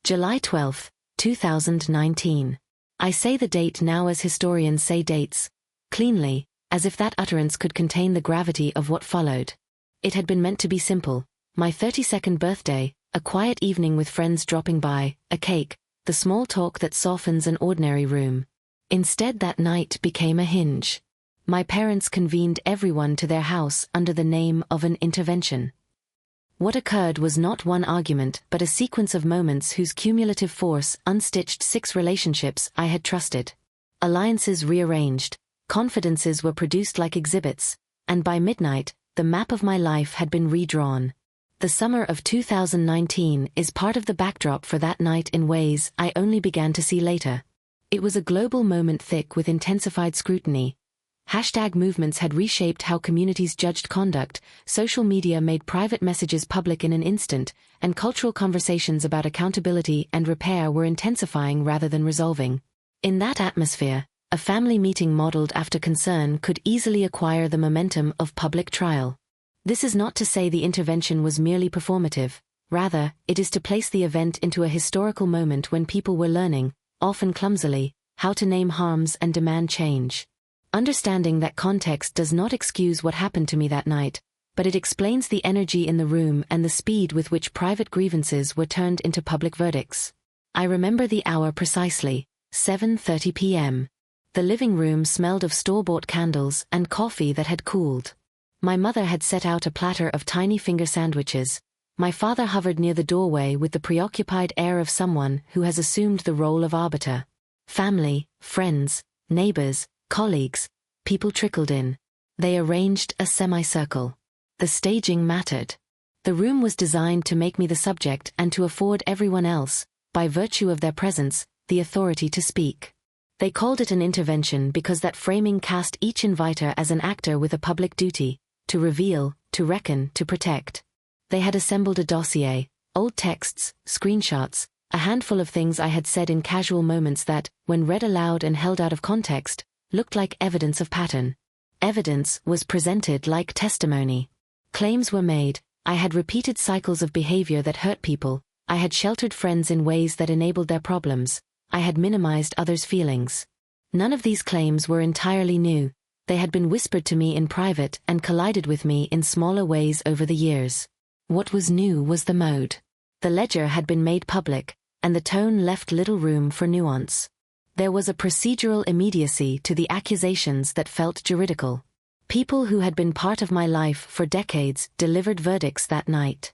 July 12, 2019. I say the date now as historians say dates, cleanly, as if that utterance could contain the gravity of what followed. It had been meant to be simple: my 32nd birthday, a quiet evening with friends dropping by, a cake, the small talk that softens an ordinary room. Instead, that night became a hinge. My parents convened everyone to their house under the name of an intervention. What occurred was not one argument but a sequence of moments whose cumulative force unstitched 6 relationships I had trusted. Alliances rearranged, confidences were produced like exhibits, and by midnight, the map of my life had been redrawn. The summer of 2019 is part of the backdrop for that night in ways I only began to see later. It was a global moment thick with intensified scrutiny. Hashtag movements had reshaped how communities judged conduct, social media made private messages public in an instant, and cultural conversations about accountability and repair were intensifying rather than resolving. In that atmosphere, a family meeting modeled after concern could easily acquire the momentum of public trial. This is not to say the intervention was merely performative; rather, it is to place the event into a historical moment when people were learning, often clumsily, how to name harms and demand change. Understanding that context does not excuse what happened to me that night, but it explains the energy in the room and the speed with which private grievances were turned into public verdicts. I remember the hour precisely: 7:30 p.m. The living room smelled of store-bought candles and coffee that had cooled. My mother had set out a platter of tiny finger sandwiches. My father hovered near the doorway with the preoccupied air of someone who has assumed the role of arbiter. Family, friends, neighbors, colleagues, people trickled in. They arranged a semicircle. The staging mattered. The room was designed to make me the subject and to afford everyone else, by virtue of their presence, the authority to speak. They called it an intervention because that framing cast each inviter as an actor with a public duty: to reveal, to reckon, to protect. They had assembled a dossier: old texts, screenshots, a handful of things I had said in casual moments that, when read aloud and held out of context, looked like evidence of pattern. Evidence was presented like testimony. Claims were made: I had repeated cycles of behavior that hurt people, I had sheltered friends in ways that enabled their problems, I had minimized others' feelings. None of these claims were entirely new. They had been whispered to me in private and collided with me in smaller ways over the years. What was new was the mode. The ledger had been made public, and the tone left little room for nuance. There was a procedural immediacy to the accusations that felt juridical. People who had been part of my life for decades delivered verdicts that night.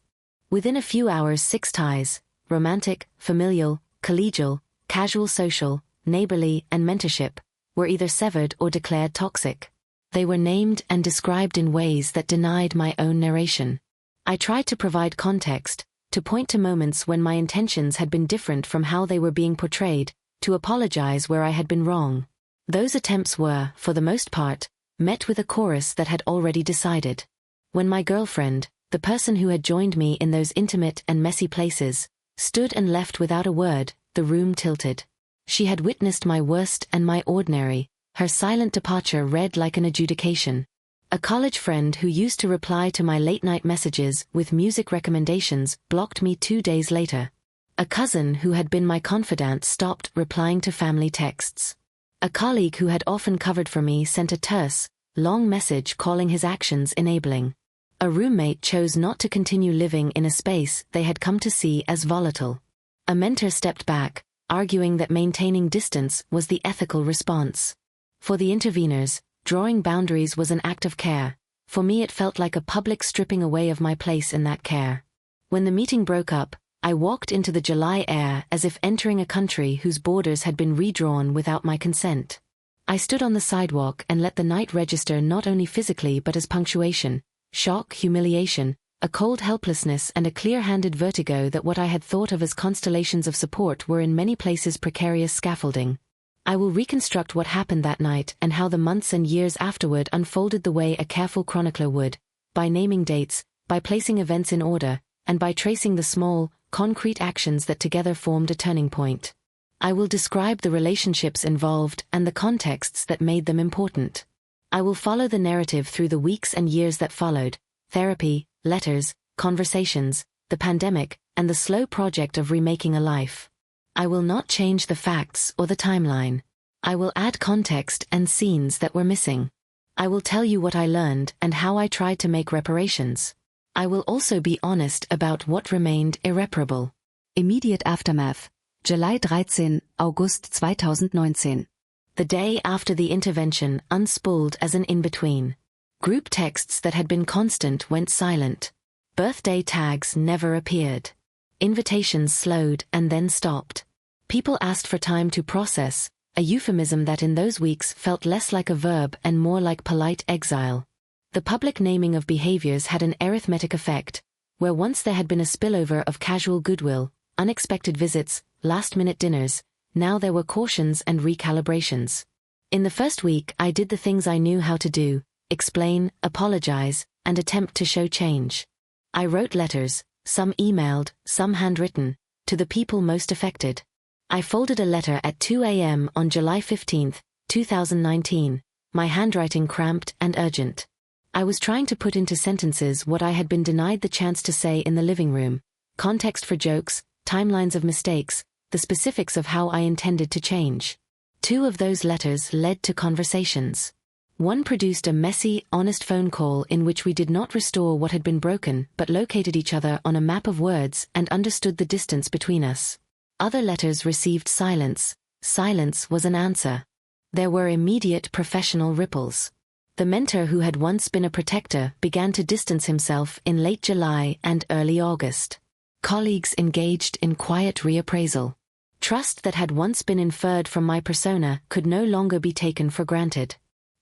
Within a few hours, 6 ties: romantic, familial, collegial, casual social, neighborly, and mentorship, were either severed or declared toxic. They were named and described in ways that denied my own narration. I tried to provide context, to point to moments when my intentions had been different from how they were being portrayed, to apologize where I had been wrong. Those attempts were, for the most part, met with a chorus that had already decided. When my girlfriend, the person who had joined me in those intimate and messy places, stood and left without a word, the room tilted. She had witnessed my worst and my ordinary. Her silent departure read like an adjudication. A college friend who used to reply to my late-night messages with music recommendations blocked me 2 days later. A cousin who had been my confidant stopped replying to family texts. A colleague who had often covered for me sent a terse, long message calling his actions enabling. A roommate chose not to continue living in a space they had come to see as volatile. A mentor stepped back, arguing that maintaining distance was the ethical response. For the interveners, drawing boundaries was an act of care. For me, it felt like a public stripping away of my place in that care. When the meeting broke up, I walked into the July air as if entering a country whose borders had been redrawn without my consent. I stood on the sidewalk and let the night register not only physically but as punctuation: shock, humiliation, a cold helplessness, and a clear-handed vertigo that what I had thought of as constellations of support were in many places precarious scaffolding. I will reconstruct what happened that night and how the months and years afterward unfolded the way a careful chronicler would, by naming dates, by placing events in order, and by tracing the small, concrete actions that together formed a turning point. I will describe the relationships involved and the contexts that made them important. I will follow the narrative through the weeks and years that followed: therapy, letters, conversations, the pandemic, and the slow project of remaking a life. I will not change the facts or the timeline. I will add context and scenes that were missing. I will tell you what I learned and how I tried to make reparations. I will also be honest about what remained irreparable. Immediate Aftermath, July 13, August 2019. The day after the intervention unspooled as an in-between. Group texts that had been constant went silent. Birthday tags never appeared. Invitations slowed and then stopped. People asked for time to process, a euphemism that in those weeks felt less like a verb and more like polite exile. The public naming of behaviors had an arithmetic effect, where once there had been a spillover of casual goodwill, unexpected visits, last-minute dinners, now there were cautions and recalibrations. In the first week I did the things I knew how to do, explain, apologize, and attempt to show change. I wrote letters, some emailed, some handwritten, to the people most affected. I folded a letter at 2 a.m. on July 15, 2019, my handwriting cramped and urgent. I was trying to put into sentences what I had been denied the chance to say in the living room, context for jokes, timelines of mistakes, the specifics of how I intended to change. 2 of those letters led to conversations. One produced a messy, honest phone call in which we did not restore what had been broken but located each other on a map of words and understood the distance between us. Other letters received silence. Silence was an answer. There were immediate professional ripples. The mentor who had once been a protector began to distance himself in late July and early August. Colleagues engaged in quiet reappraisal. Trust that had once been inferred from my persona could no longer be taken for granted.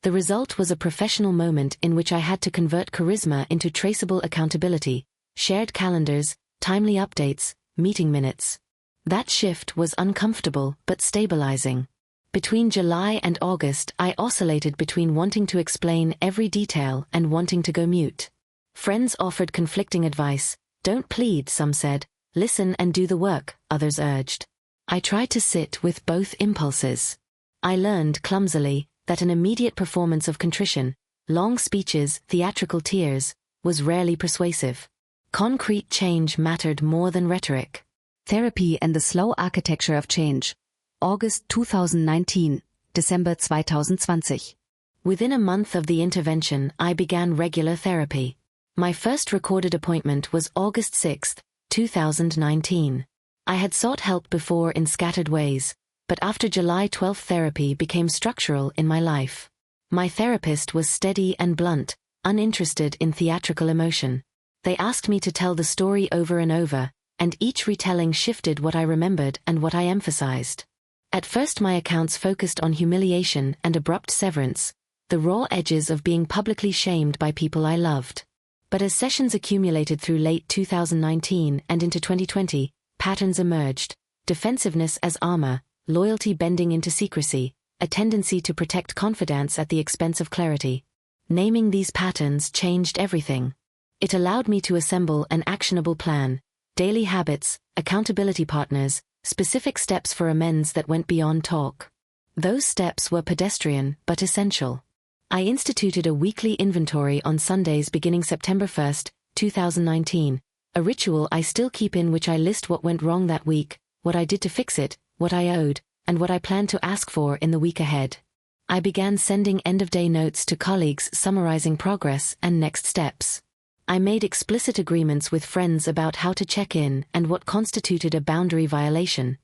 The result was a professional moment in which I had to convert charisma into traceable accountability, shared calendars, timely updates, meeting minutes. That shift was uncomfortable but stabilizing. Between July and August I oscillated between wanting to explain every detail and wanting to go mute. Friends offered conflicting advice. Don't plead, some said. Listen and do the work, others urged. I tried to sit with both impulses. I learned, clumsily, that an immediate performance of contrition, long speeches, theatrical tears, was rarely persuasive. Concrete change mattered more than rhetoric. Therapy and the Slow Architecture of Change, August 2019, December 2020. Within a month of the intervention, I began regular therapy. My first recorded appointment was August 6, 2019. I had sought help before in scattered ways, but after July 12 therapy became structural in my life. My therapist was steady and blunt, uninterested in theatrical emotion. They asked me to tell the story over and over, and each retelling shifted what I remembered and what I emphasized. At first my accounts focused on humiliation and abrupt severance, the raw edges of being publicly shamed by people I loved. But as sessions accumulated through late 2019 and into 2020, patterns emerged: defensiveness as armor, loyalty bending into secrecy, a tendency to protect confidence at the expense of clarity. Naming these patterns changed everything. It allowed me to assemble an actionable plan, daily habits, accountability partners, specific steps for amends that went beyond talk. Those steps were pedestrian but essential. I instituted a weekly inventory on Sundays beginning September 1, 2019, a ritual I still keep in which I list what went wrong that week, what I did to fix it, what I owed, and what I planned to ask for in the week ahead. I began sending end-of-day notes to colleagues summarizing progress and next steps. I made explicit agreements with friends about how to check in and what constituted a boundary violation.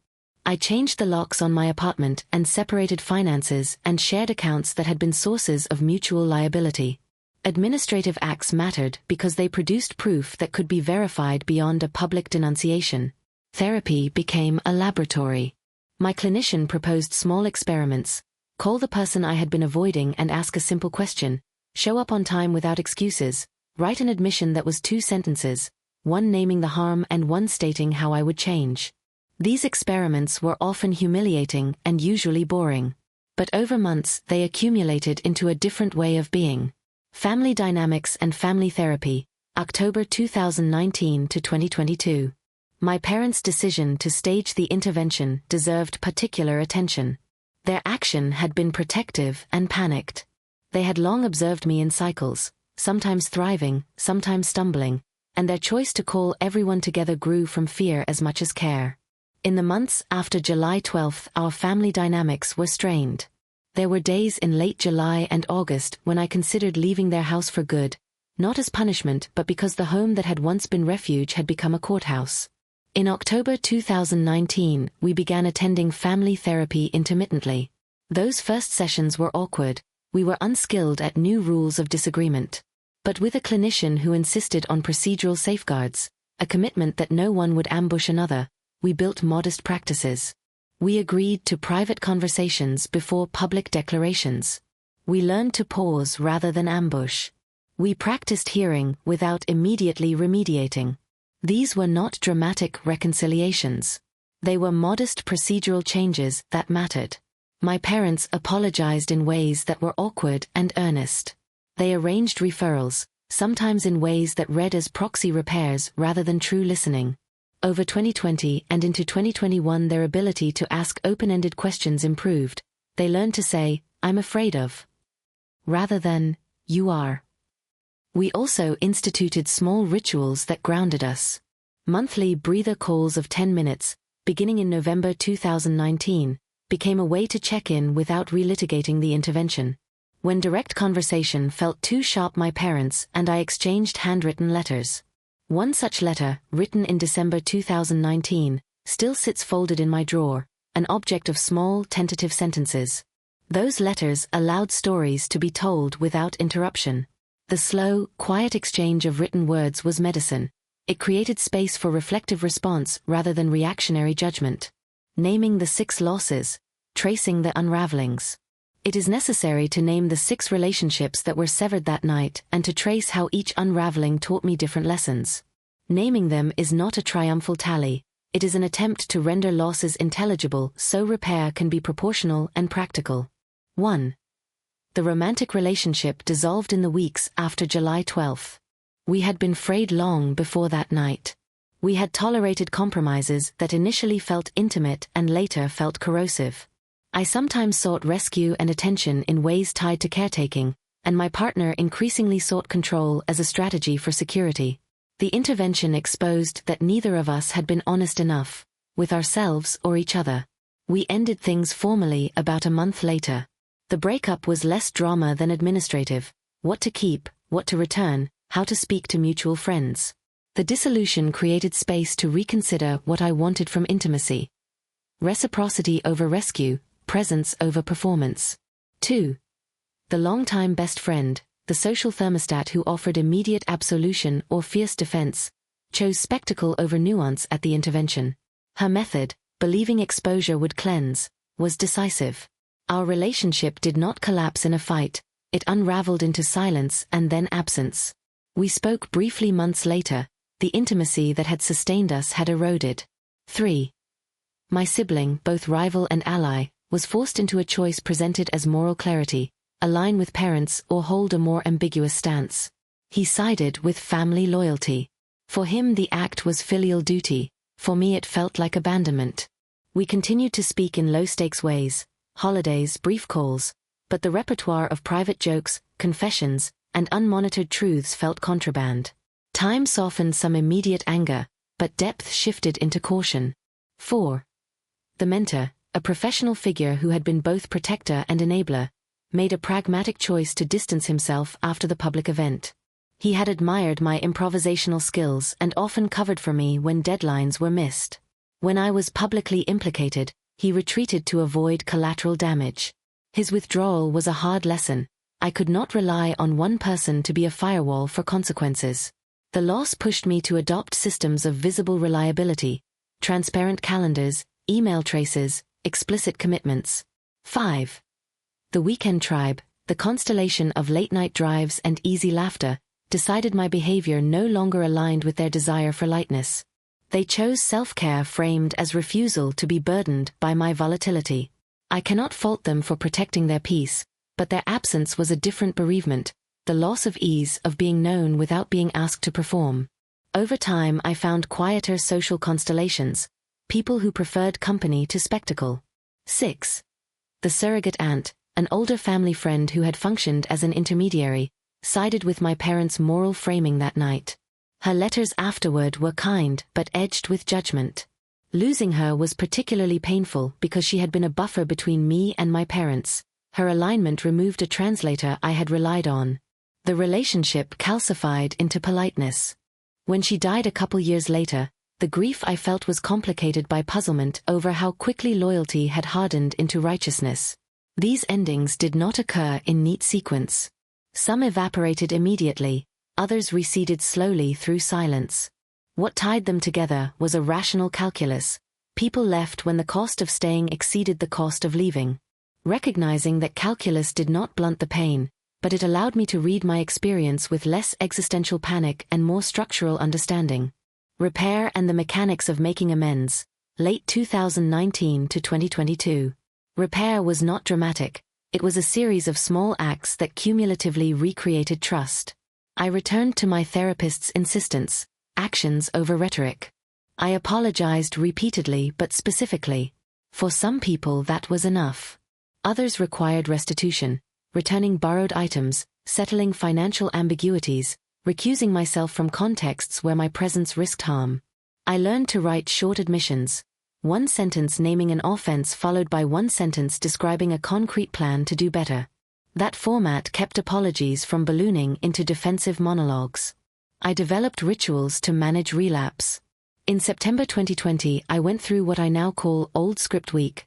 I changed the locks on my apartment and separated finances and shared accounts that had been sources of mutual liability. Administrative acts mattered because they produced proof that could be verified beyond a public denunciation. Therapy became a laboratory. My clinician proposed small experiments. Call the person I had been avoiding and ask a simple question. Show up on time without excuses. Write an admission that was 2 sentences, one naming the harm and one stating how I would change. These experiments were often humiliating and usually boring. But over months they accumulated into a different way of being. Family Dynamics and Family Therapy, October 2019 to 2022. My parents' decision to stage the intervention deserved particular attention. Their action had been protective and panicked. They had long observed me in cycles, sometimes thriving, sometimes stumbling, and their choice to call everyone together grew from fear as much as care. In the months after July 12th, our family dynamics were strained. There were days in late July and August when I considered leaving their house for good, not as punishment but because the home that had once been refuge had become a courthouse. In October 2019, we began attending family therapy intermittently. Those first sessions were awkward. We were unskilled at new rules of disagreement. But with a clinician who insisted on procedural safeguards, a commitment that no one would ambush another, we built modest practices. We agreed to private conversations before public declarations. We learned to pause rather than ambush. We practiced hearing without immediately remediating. These were not dramatic reconciliations. They were modest procedural changes that mattered. My parents apologized in ways that were awkward and earnest. They arranged referrals, sometimes in ways that read as proxy repairs rather than true listening. Over 2020 and into 2021, their ability to ask open-ended questions improved. They learned to say, "I'm afraid of," rather than, "You are." We also instituted small rituals that grounded us. Monthly breather calls of 10 minutes, beginning in November 2019, became a way to check in without relitigating the intervention. When direct conversation felt too sharp, my parents and I exchanged handwritten letters. One such letter, written in December 2019, still sits folded in my drawer, an object of small, tentative sentences. Those letters allowed stories to be told without interruption. The slow, quiet exchange of written words was medicine. It created space for reflective response rather than reactionary judgment. Naming the 6 losses, tracing the unravelings. It is necessary to name the 6 relationships that were severed that night and to trace how each unraveling taught me different lessons. Naming them is not a triumphal tally. It is an attempt to render losses intelligible so repair can be proportional and practical. 1. The romantic relationship dissolved in the weeks after July 12th. We had been frayed long before that night. We had tolerated compromises that initially felt intimate and later felt corrosive. I sometimes sought rescue and attention in ways tied to caretaking, and my partner increasingly sought control as a strategy for security. The intervention exposed that neither of us had been honest enough, with ourselves or each other. We ended things formally about a month later. The breakup was less drama than administrative: what to keep, what to return, how to speak to mutual friends. The dissolution created space to reconsider what I wanted from intimacy. Reciprocity over rescue, presence over performance. 2. The longtime best friend, the social thermostat who offered immediate absolution or fierce defense, chose spectacle over nuance at the intervention. Her method, believing exposure would cleanse, was decisive. Our relationship did not collapse in a fight, it unraveled into silence and then absence. We spoke briefly months later. The intimacy that had sustained us had eroded. 3. My sibling, both rival and ally, was forced into a choice presented as moral clarity: align with parents or hold a more ambiguous stance. He sided with family loyalty. For him the act was filial duty, for me it felt like abandonment. We continued to speak in low-stakes ways, holidays, brief calls, but the repertoire of private jokes, confessions, and unmonitored truths felt contraband. Time softened some immediate anger, but depth shifted into caution. 4. The mentor, a professional figure who had been both protector and enabler, made a pragmatic choice to distance himself after the public event. He had admired my improvisational skills and often covered for me when deadlines were missed. When I was publicly implicated, he retreated to avoid collateral damage. His withdrawal was a hard lesson. I could not rely on one person to be a firewall for consequences. The loss pushed me to adopt systems of visible reliability: transparent calendars, email traces, explicit commitments. 5. The weekend tribe, the constellation of late-night drives and easy laughter, decided my behavior no longer aligned with their desire for lightness. They chose self-care framed as refusal to be burdened by my volatility. I cannot fault them for protecting their peace, but their absence was a different bereavement: the loss of ease of being known without being asked to perform. Over time I found quieter social constellations, people who preferred company to spectacle. 6. The surrogate aunt, an older family friend who had functioned as an intermediary, sided with my parents' moral framing that night. Her letters afterward were kind but edged with judgment. Losing her was particularly painful because she had been a buffer between me and my parents. Her alignment removed a translator I had relied on. The relationship calcified into politeness. When she died a couple years later, the grief I felt was complicated by puzzlement over how quickly loyalty had hardened into righteousness. These endings did not occur in neat sequence. Some evaporated immediately, others receded slowly through silence. What tied them together was a rational calculus. People left when the cost of staying exceeded the cost of leaving. Recognizing that calculus did not blunt the pain, but it allowed me to read my experience with less existential panic and more structural understanding. Repair and the Mechanics of Making Amends, late 2019 to 2022. Repair was not dramatic, it was a series of small acts that cumulatively recreated trust. I returned to my therapist's insistence, actions over rhetoric. I apologized repeatedly but specifically. For some people that was enough. Others required restitution, returning borrowed items, settling financial ambiguities, recusing myself from contexts where my presence risked harm. I learned to write short admissions. One sentence naming an offense followed by one sentence describing a concrete plan to do better. That format kept apologies from ballooning into defensive monologues. I developed rituals to manage relapse. In September 2020, I went through what I now call Old Script Week.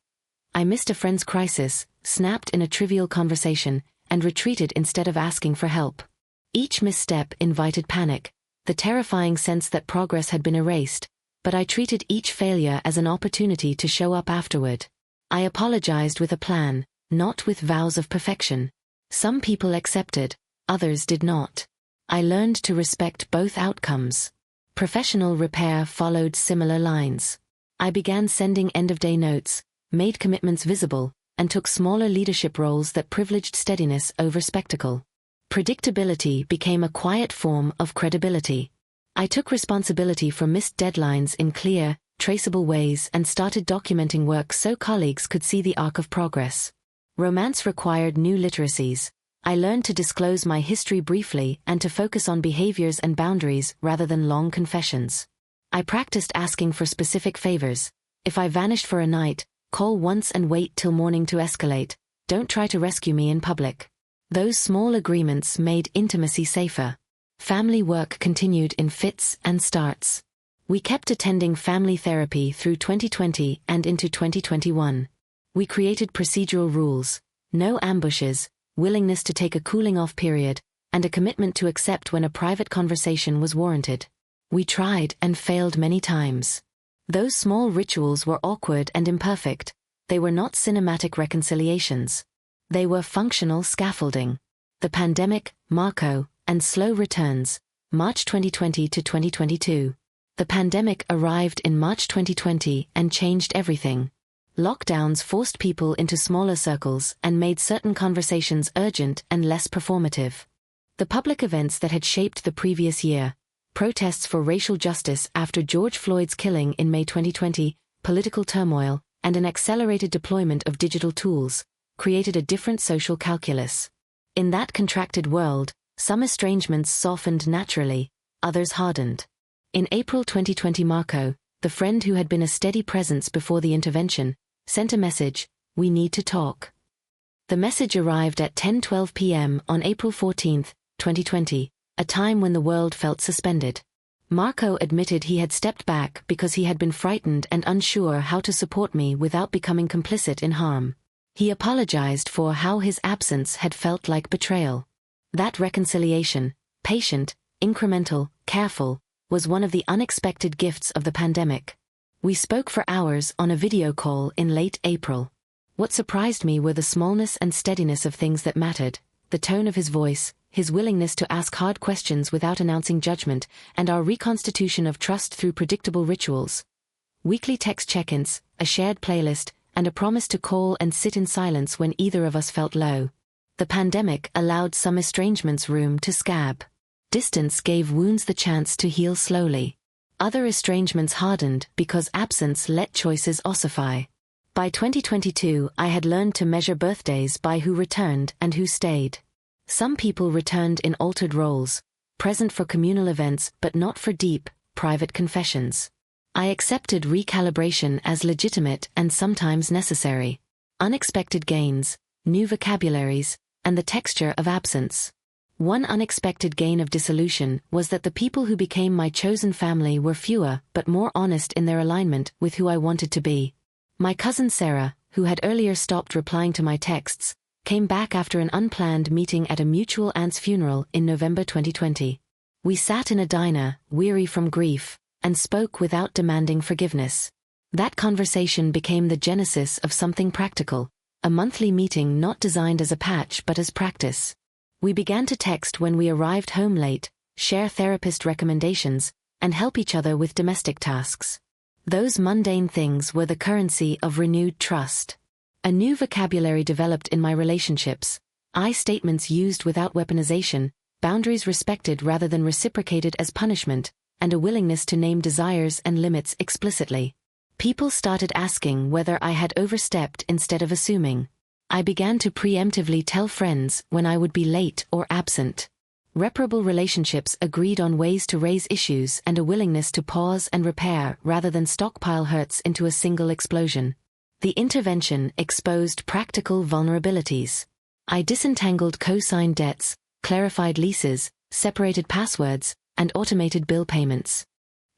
I missed a friend's crisis, snapped in a trivial conversation, and retreated instead of asking for help. Each misstep invited panic, the terrifying sense that progress had been erased, but I treated each failure as an opportunity to show up afterward. I apologized with a plan, not with vows of perfection. Some people accepted, others did not. I learned to respect both outcomes. Professional repair followed similar lines. I began sending end-of-day notes, made commitments visible, and took smaller leadership roles that privileged steadiness over spectacle. Predictability became a quiet form of credibility. I took responsibility for missed deadlines in clear, traceable ways and started documenting work so colleagues could see the arc of progress. Romance required new literacies. I learned to disclose my history briefly and to focus on behaviors and boundaries rather than long confessions. I practiced asking for specific favors. If I vanished for a night, call once and wait till morning to escalate. Don't try to rescue me in public. Those small agreements made intimacy safer. Family work continued in fits and starts. We kept attending family therapy through 2020 and into 2021. We created procedural rules, no ambushes, willingness to take a cooling-off period, and a commitment to accept when a private conversation was warranted. We tried and failed many times. Those small rituals were awkward and imperfect. They were not cinematic reconciliations. They were functional scaffolding. The pandemic, Marco, and slow returns, March 2020 to 2022. The pandemic arrived in March 2020 and changed everything. Lockdowns forced people into smaller circles and made certain conversations urgent and less performative. The public events that had shaped the previous year, protests for racial justice after George Floyd's killing in May 2020, political turmoil, and an accelerated deployment of digital tools, created a different social calculus. In that contracted world, some estrangements softened naturally, others hardened. In April 2020, Marco, the friend who had been a steady presence before the intervention, sent a message, "We need to talk." The message arrived at 10:12 p.m. on April 14, 2020, a time when the world felt suspended. Marco admitted he had stepped back because he had been frightened and unsure how to support me without becoming complicit in harm. He apologized for how his absence had felt like betrayal. That reconciliation, patient, incremental, careful, was one of the unexpected gifts of the pandemic. We spoke for hours on a video call in late April. What surprised me were the smallness and steadiness of things that mattered, the tone of his voice, his willingness to ask hard questions without announcing judgment, and our reconstitution of trust through predictable rituals. Weekly text check-ins, a shared playlist, and a promise to call and sit in silence when either of us felt low. The pandemic allowed some estrangements room to scab. Distance gave wounds the chance to heal slowly. Other estrangements hardened because absence let choices ossify. By 2022, I had learned to measure birthdays by who returned and who stayed. Some people returned in altered roles, present for communal events but not for deep, private confessions. I accepted recalibration as legitimate and sometimes necessary. Unexpected gains, new vocabularies, and the texture of absence. One unexpected gain of dissolution was that the people who became my chosen family were fewer but more honest in their alignment with who I wanted to be. My cousin Sarah, who had earlier stopped replying to my texts, came back after an unplanned meeting at a mutual aunt's funeral in November 2020. We sat in a diner, weary from grief, and spoke without demanding forgiveness. That conversation became the genesis of something practical, a monthly meeting not designed as a patch but as practice. We began to text when we arrived home late, share therapist recommendations, and help each other with domestic tasks. Those mundane things were the currency of renewed trust. A new vocabulary developed in my relationships, I statements used without weaponization, boundaries respected rather than reciprocated as punishment, and a willingness to name desires and limits explicitly. People started asking whether I had overstepped instead of assuming. I began to preemptively tell friends when I would be late or absent. Reparable relationships agreed on ways to raise issues and a willingness to pause and repair rather than stockpile hurts into a single explosion. The intervention exposed practical vulnerabilities. I disentangled co-signed debts, clarified leases, separated passwords, and automated bill payments.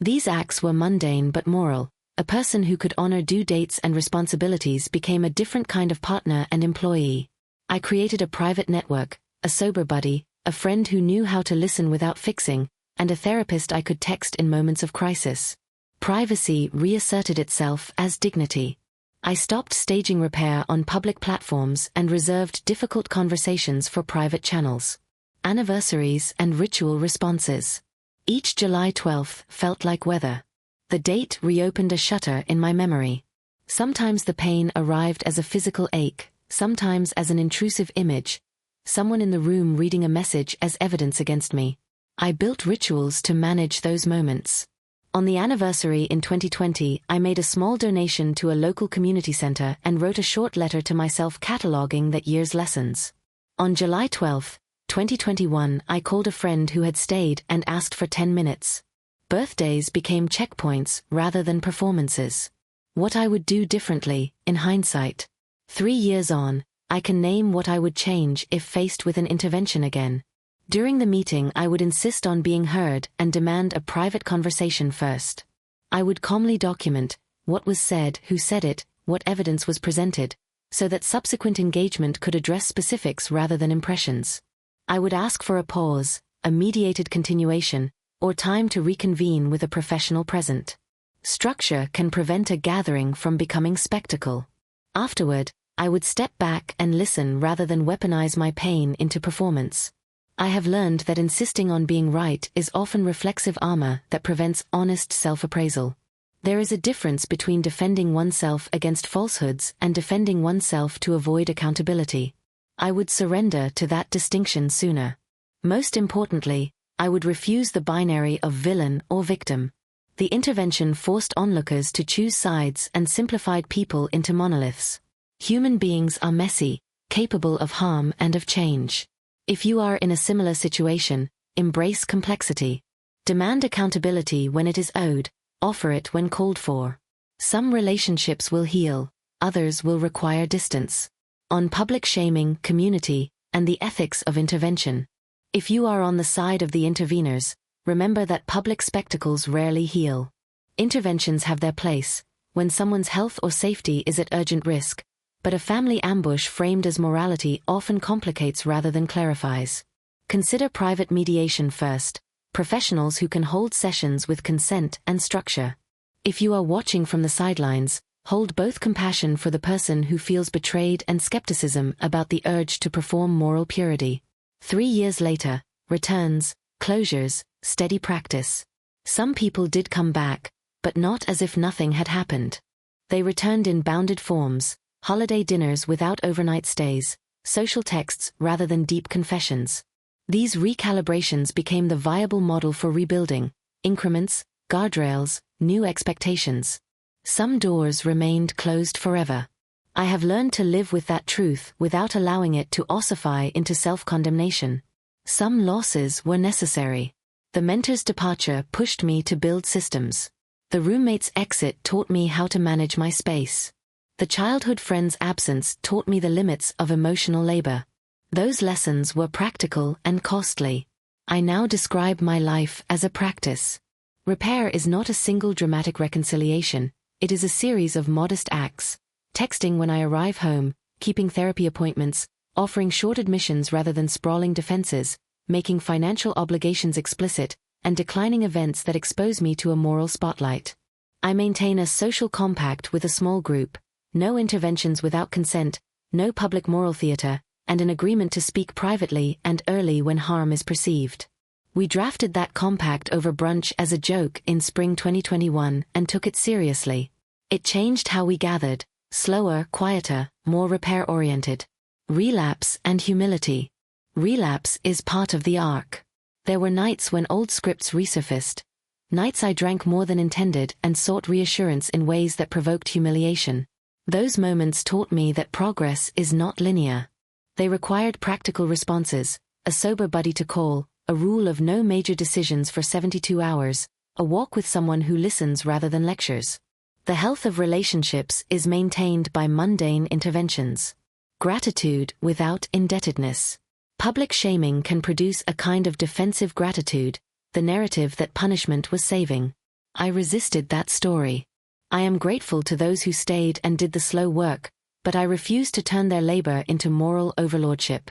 These acts were mundane but moral. A person who could honor due dates and responsibilities became a different kind of partner and employee. I created a private network, a sober buddy, a friend who knew how to listen without fixing, and a therapist I could text in moments of crisis. Privacy reasserted itself as dignity. I stopped staging repair on public platforms and reserved difficult conversations for private channels. Anniversaries and ritual responses. Each July 12th felt like weather. The date reopened a shutter in my memory. Sometimes the pain arrived as a physical ache, sometimes as an intrusive image, someone in the room reading a message as evidence against me. I built rituals to manage those moments. On the anniversary in 2020, I made a small donation to a local community center and wrote a short letter to myself cataloging that year's lessons. On July 12, 2021, I called a friend who had stayed and asked for 10 minutes. Birthdays became checkpoints rather than performances. What I would do differently, in hindsight. 3 years on, I can name what I would change if faced with an intervention again. During the meeting, I would insist on being heard and demand a private conversation first. I would calmly document what was said, who said it, what evidence was presented, so that subsequent engagement could address specifics rather than impressions. I would ask for a pause, a mediated continuation, or time to reconvene with a professional present. Structure can prevent a gathering from becoming spectacle. Afterward, I would step back and listen rather than weaponize my pain into performance. I have learned that insisting on being right is often reflexive armor that prevents honest self-appraisal. There is a difference between defending oneself against falsehoods and defending oneself to avoid accountability. I would surrender to that distinction sooner. Most importantly, I would refuse the binary of villain or victim. The intervention forced onlookers to choose sides and simplified people into monoliths. Human beings are messy, capable of harm and of change. If you are in a similar situation, embrace complexity. Demand accountability when it is owed, offer it when called for. Some relationships will heal, others will require distance. On public shaming, community, and the ethics of intervention. If you are on the side of the interveners, remember that public spectacles rarely heal. Interventions have their place, when someone's health or safety is at urgent risk, but a family ambush framed as morality often complicates rather than clarifies. Consider private mediation first, professionals who can hold sessions with consent and structure. If you are watching from the sidelines, hold both compassion for the person who feels betrayed and skepticism about the urge to perform moral purity. 3 years later, returns, closures, steady practice. Some people did come back, but not as if nothing had happened. They returned in bounded forms, holiday dinners without overnight stays, social texts rather than deep confessions. These recalibrations became the viable model for rebuilding, increments, guardrails, new expectations. Some doors remained closed forever. I have learned to live with that truth without allowing it to ossify into self-condemnation. Some losses were necessary. The mentor's departure pushed me to build systems. The roommate's exit taught me how to manage my space. The childhood friend's absence taught me the limits of emotional labor. Those lessons were practical and costly. I now describe my life as a practice. Repair is not a single dramatic reconciliation, it is a series of modest acts. Texting when I arrive home, keeping therapy appointments, offering short admissions rather than sprawling defenses, making financial obligations explicit, and declining events that expose me to a moral spotlight. I maintain a social compact with a small group, no interventions without consent, no public moral theater, and an agreement to speak privately and early when harm is perceived. We drafted that compact over brunch as a joke in spring 2021 and took it seriously. It changed how we gathered, slower, quieter, more repair-oriented. Relapse and humility. Relapse is part of the arc. There were nights when old scripts resurfaced. Nights I drank more than intended and sought reassurance in ways that provoked humiliation. Those moments taught me that progress is not linear. They required practical responses, a sober buddy to call, a rule of no major decisions for 72 hours, a walk with someone who listens rather than lectures. The health of relationships is maintained by mundane interventions. Gratitude without indebtedness. Public shaming can produce a kind of defensive gratitude, the narrative that punishment was saving. I resisted that story. I am grateful to those who stayed and did the slow work, but I refuse to turn their labor into moral overlordship.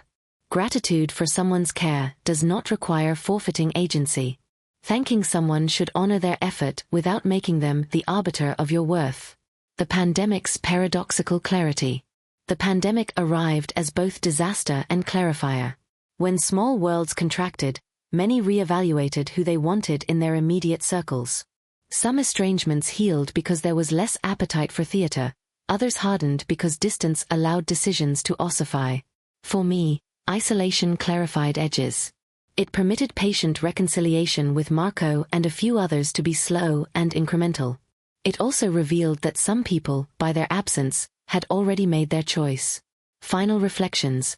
Gratitude for someone's care does not require forfeiting agency. Thanking someone should honor their effort without making them the arbiter of your worth. The pandemic's paradoxical clarity. The pandemic arrived as both disaster and clarifier. When small worlds contracted, many re-evaluated who they wanted in their immediate circles. Some estrangements healed because there was less appetite for theater, others hardened because distance allowed decisions to ossify. For me, isolation clarified edges. It permitted patient reconciliation with Marco and a few others to be slow and incremental. It also revealed that some people, by their absence, had already made their choice. Final reflections.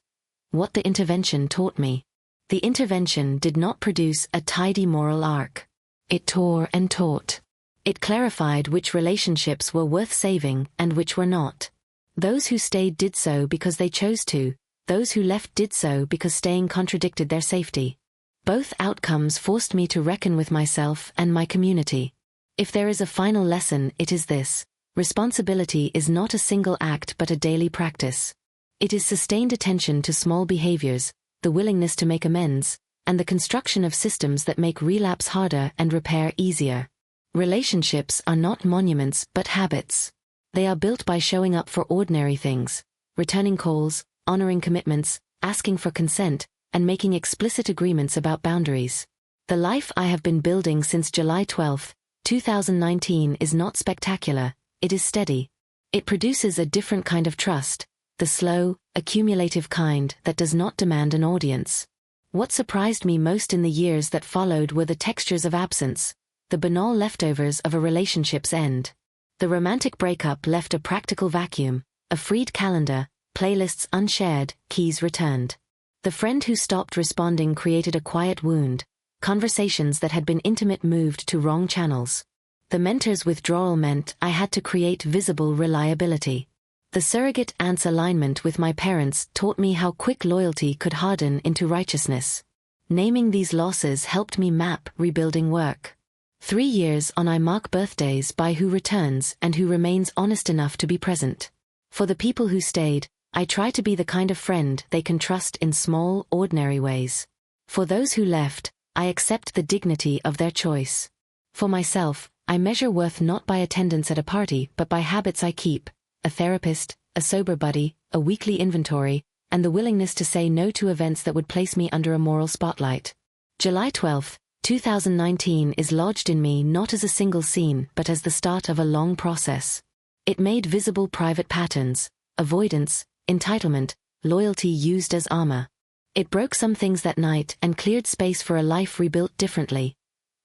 What the intervention taught me. The intervention did not produce a tidy moral arc. It tore and taught. It clarified which relationships were worth saving and which were not. Those who stayed did so because they chose to, those who left did so because staying contradicted their safety. Both outcomes forced me to reckon with myself and my community. If there is a final lesson, it is this. Responsibility is not a single act but a daily practice. It is sustained attention to small behaviors, the willingness to make amends, and the construction of systems that make relapse harder and repair easier. Relationships are not monuments but habits. They are built by showing up for ordinary things, returning calls, honoring commitments, asking for consent, and making explicit agreements about boundaries. The life I have been building since July 12, 2019 is not spectacular, it is steady. It produces a different kind of trust, the slow, accumulative kind that does not demand an audience. What surprised me most in the years that followed were the textures of absence, the banal leftovers of a relationship's end. The romantic breakup left a practical vacuum, a freed calendar, playlists unshared, keys returned. The friend who stopped responding created a quiet wound, conversations that had been intimate moved to wrong channels. The mentor's withdrawal meant I had to create visible reliability. The surrogate aunt's alignment with my parents taught me how quick loyalty could harden into righteousness. Naming these losses helped me map rebuilding work. 3 years on, I mark birthdays by who returns and who remains honest enough to be present. For the people who stayed, I try to be the kind of friend they can trust in small, ordinary ways. For those who left, I accept the dignity of their choice. For myself, I measure worth not by attendance at a party but by habits I keep, a therapist, a sober buddy, a weekly inventory, and the willingness to say no to events that would place me under a moral spotlight. July 12, 2019 is lodged in me not as a single scene but as the start of a long process. It made visible private patterns, avoidance, entitlement, loyalty used as armor. It broke some things that night and cleared space for a life rebuilt differently.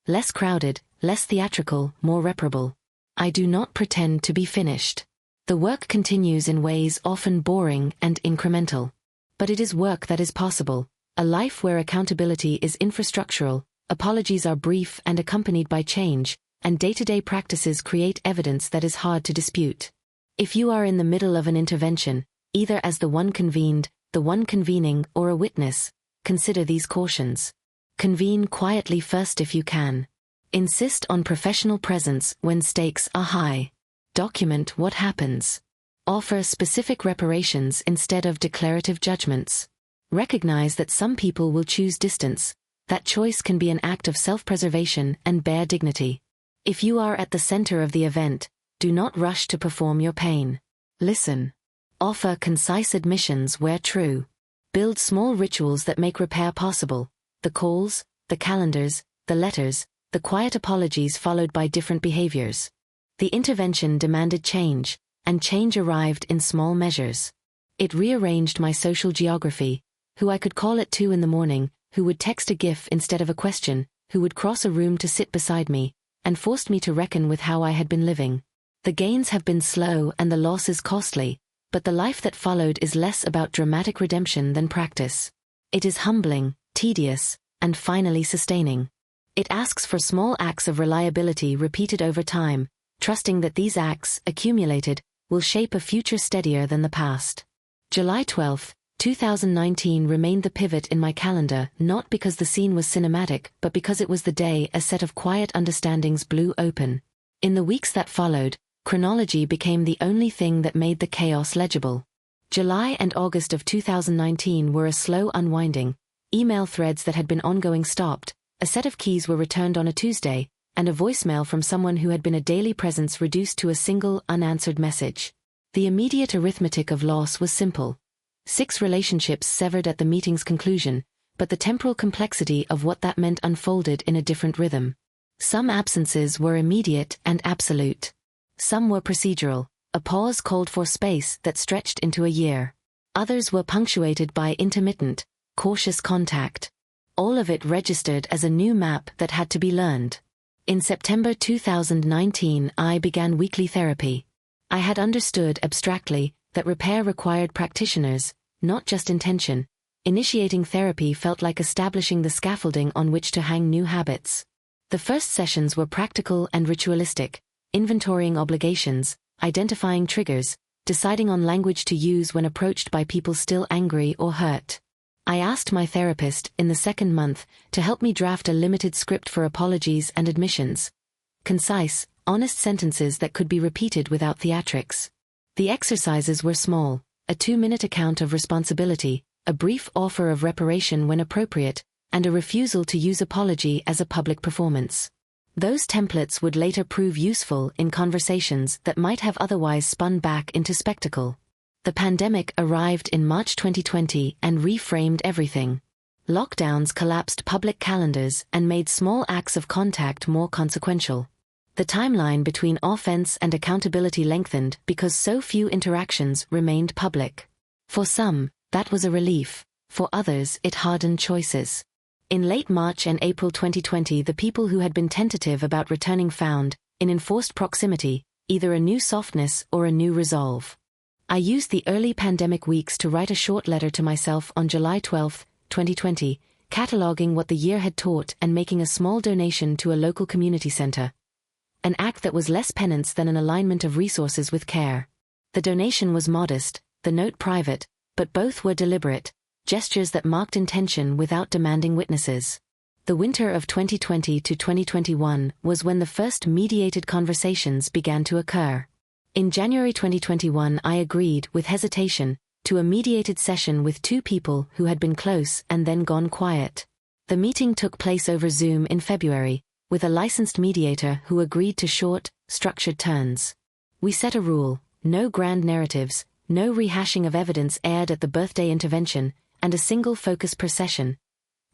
Less crowded, less theatrical, more reparable. I do not pretend to be finished. The work continues in ways often boring and incremental. But it is work that is possible, A life where accountability is infrastructural, apologies are brief and accompanied by change, and day-to-day practices create evidence that is hard to dispute. If you are in the middle of an intervention, either as the one convened, the one convening, or a witness, consider these cautions. Convene quietly first if you can. Insist on professional presence when stakes are high. Document what happens. Offer specific reparations instead of declarative judgments. Recognize that some people will choose distance. That choice can be an act of self-preservation and bare dignity. If you are at the center of the event, do not rush to perform your pain. Listen. Offer concise admissions where true. Build small rituals that make repair possible. The calls, the calendars, the letters, the quiet apologies followed by different behaviors. The intervention demanded change, and change arrived in small measures. It rearranged my social geography, who I could call at 2 in the morning, who would text a GIF instead of a question, who would cross a room to sit beside me, and forced me to reckon with how I had been living. The gains have been slow and the losses costly, but the life that followed is less about dramatic redemption than practice. It is humbling, tedious, and finally sustaining. It asks for small acts of reliability repeated over time, trusting that these acts, accumulated, will shape a future steadier than the past. July 12, 2019 remained the pivot in my calendar, not because the scene was cinematic, but because it was the day a set of quiet understandings blew open. In the weeks that followed, chronology became the only thing that made the chaos legible. July and August of 2019 were a slow unwinding. Email threads that had been ongoing stopped, a set of keys were returned on a Tuesday, and a voicemail from someone who had been a daily presence reduced to a single, unanswered message. The immediate arithmetic of loss was simple. 6 relationships severed at the meeting's conclusion, but the temporal complexity of what that meant unfolded in a different rhythm. Some absences were immediate and absolute. Some were procedural, a pause called for space that stretched into a year. Others were punctuated by intermittent, cautious contact. All of it registered as a new map that had to be learned. In September 2019, I began weekly therapy. I had understood abstractly that repair required practitioners, not just intention. Initiating therapy felt like establishing the scaffolding on which to hang new habits. The first sessions were practical and ritualistic, inventorying obligations, identifying triggers, deciding on language to use when approached by people still angry or hurt. I asked my therapist, in the second month, to help me draft a limited script for apologies and admissions. Concise, honest sentences that could be repeated without theatrics. The exercises were small: a 2-minute account of responsibility, a brief offer of reparation when appropriate, and a refusal to use apology as a public performance. Those templates would later prove useful in conversations that might have otherwise spun back into spectacle. The pandemic arrived in March 2020 and reframed everything. Lockdowns collapsed public calendars and made small acts of contact more consequential. The timeline between offense and accountability lengthened because so few interactions remained public. For some, that was a relief. For others, it hardened choices. In late March and April 2020, the people who had been tentative about returning found, in enforced proximity, either a new softness or a new resolve. I used the early pandemic weeks to write a short letter to myself on July 12, 2020, cataloging what the year had taught and making a small donation to a local community center. An act that was less penance than an alignment of resources with care. The donation was modest, the note private, but both were deliberate, gestures that marked intention without demanding witnesses. The winter of 2020 to 2021 was when the first mediated conversations began to occur. In January 2021, I agreed, with hesitation, to a mediated session with 2 people who had been close and then gone quiet. The meeting took place over Zoom in February, with a licensed mediator who agreed to short, structured turns. We set a rule: no grand narratives, no rehashing of evidence aired at the birthday intervention, and a single focus per session.